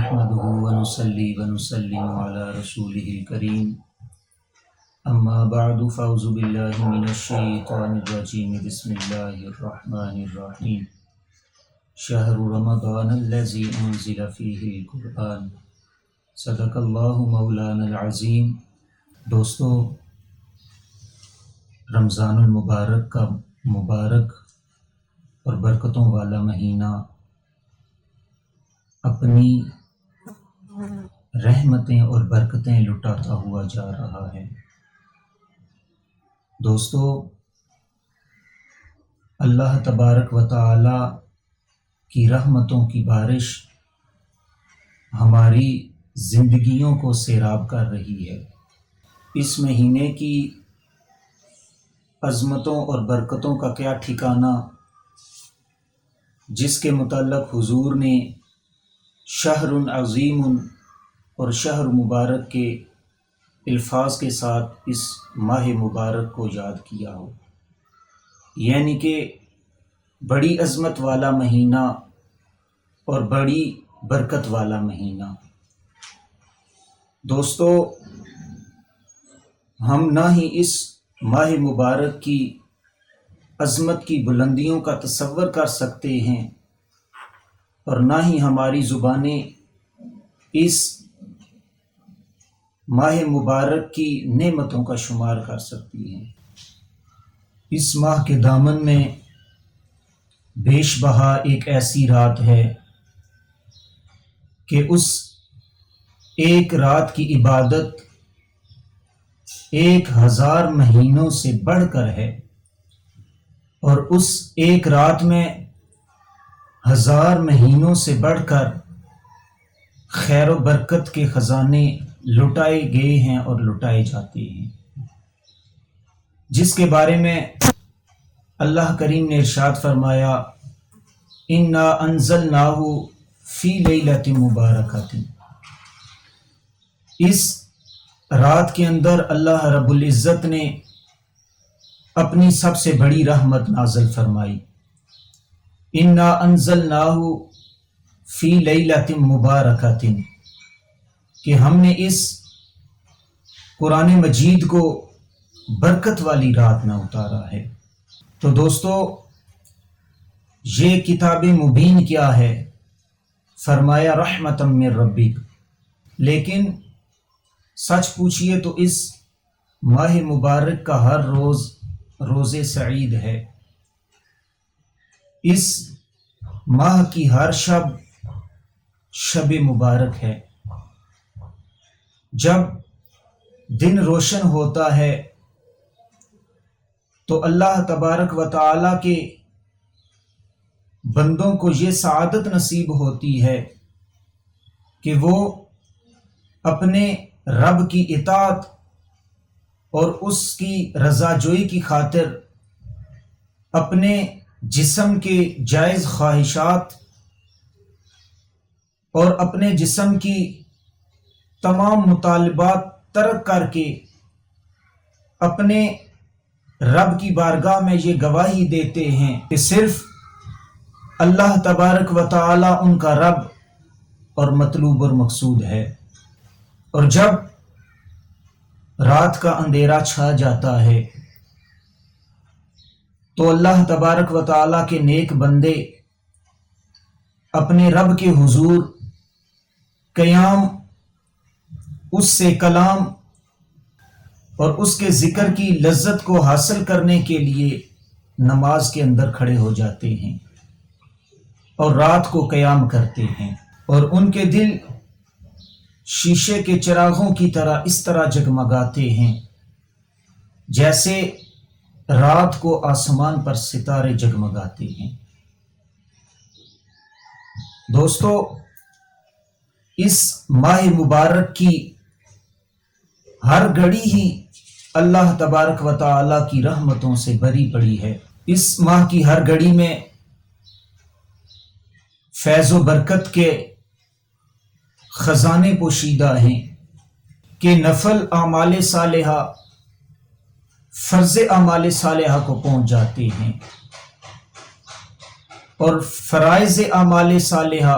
نحمده ونصلي ونسلم على رسوله الكريم اما بعد فاعوذ بالله من الشيطان الرجيم بسم الله الرحمن الرحيم شهر رمضان الذي انزل فيه القرآن صدق اللہ مولانا العظیم۔ دوستو، رمضان المبارک کا مبارک اور برکتوں والا مہینہ اپنی رحمتیں اور برکتیں لٹاتا ہوا جا رہا ہے۔ دوستو، اللہ تبارک و تعالی کی رحمتوں کی بارش ہماری زندگیوں کو سیراب کر رہی ہے۔ اس مہینے کی عظمتوں اور برکتوں کا کیا ٹھکانہ، جس کے متعلق حضور نے شہر عظیم اور شہر مبارک کے الفاظ کے ساتھ اس ماہ مبارک کو یاد کیا ہو، یعنی کہ بڑی عظمت والا مہینہ اور بڑی برکت والا مہینہ۔ دوستو، ہم نہ ہی اس ماہ مبارک کی عظمت کی بلندیوں کا تصور کر سکتے ہیں اور نہ ہی ہماری زبانیں اس ماہ مبارک کی نعمتوں کا شمار کر سکتی ہیں۔ اس ماہ کے دامن میں بیش بہا ایک ایسی رات ہے کہ اس ایک رات کی عبادت 1000 مہینوں سے بڑھ کر ہے، اور اس ایک رات میں 1000 مہینوں سے بڑھ کر خیر و برکت کے خزانے لٹائے گئے ہیں اور لٹائے جاتے ہیں، جس کے بارے میں اللہ کریم نے ارشاد فرمایا، انا انزلناہ فی لیلۃ مبارکۃ۔ اس رات کے اندر اللہ رب العزت نے اپنی سب سے بڑی رحمت نازل فرمائی۔ انا انزلناہ فی لیلۃ مبارکۃ، کہ ہم نے اس قرآن مجید کو برکت والی رات میں اتارا ہے۔ تو دوستو، یہ کتاب مبین کیا ہے؟ فرمایا رحمتا من ربک۔ لیکن سچ پوچھئے تو اس ماہ مبارک کا ہر روز روز سعید ہے۔ اس ماہ کی ہر شب شب مبارک ہے۔ جب دن روشن ہوتا ہے تو اللہ تبارک و تعالی کے بندوں کو یہ سعادت نصیب ہوتی ہے کہ وہ اپنے رب کی اطاعت اور اس کی رضا جوئی کی خاطر اپنے جسم کے جائز خواہشات اور اپنے جسم کی تمام مطالبات ترک کر کے اپنے رب کی بارگاہ میں یہ گواہی دیتے ہیں کہ صرف اللہ تبارک و تعالی ان کا رب اور مطلوب اور مقصود ہے۔ اور جب رات کا اندھیرا چھا جاتا ہے تو اللہ تبارک و تعالی کے نیک بندے اپنے رب کے حضور قیام، اس سے کلام اور اس کے ذکر کی لذت کو حاصل کرنے کے لیے نماز کے اندر کھڑے ہو جاتے ہیں اور رات کو قیام کرتے ہیں، اور ان کے دل شیشے کے چراغوں کی طرح اس طرح جگمگاتے ہیں جیسے رات کو آسمان پر ستارے جگمگاتے ہیں۔ دوستو، اس ماہ مبارک کی ہر گھڑی ہی اللہ تبارک و تعالی کی رحمتوں سے بھری پڑی ہے۔ اس ماہ کی ہر گھڑی میں فیض و برکت کے خزانے پوشیدہ ہیں کہ نفل اعمال صالحہ فرض اعمال صالحہ کو پہنچ جاتے ہیں، اور فرائض اعمال صالحہ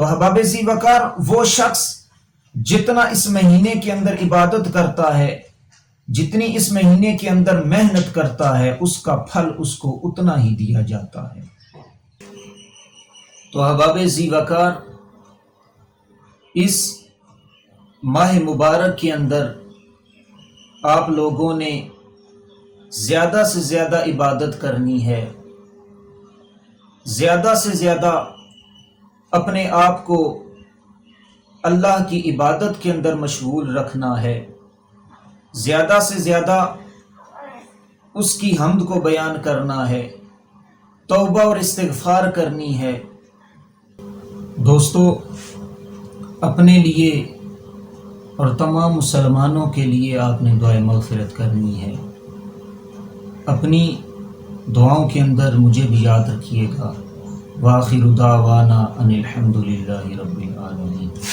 تو احباب ذی وقار، وہ شخص جتنا اس مہینے کے اندر عبادت کرتا ہے، جتنی اس مہینے کے اندر محنت کرتا ہے، اس کا پھل اس کو اتنا ہی دیا جاتا ہے۔ تو احباب ذی وقار، اس ماہ مبارک کے اندر آپ لوگوں نے زیادہ سے زیادہ عبادت کرنی ہے، زیادہ سے زیادہ اپنے آپ کو اللہ کی عبادت کے اندر مشغول رکھنا ہے، زیادہ سے زیادہ اس کی حمد کو بیان کرنا ہے، توبہ اور استغفار کرنی ہے۔ دوستو، اپنے لیے اور تمام مسلمانوں کے لیے آپ نے دعائے مغفرت کرنی ہے۔ اپنی دعاؤں کے اندر مجھے بھی یاد رکھیے گا۔ وآخر دعوانا ان الحمد للہ رب العالمین۔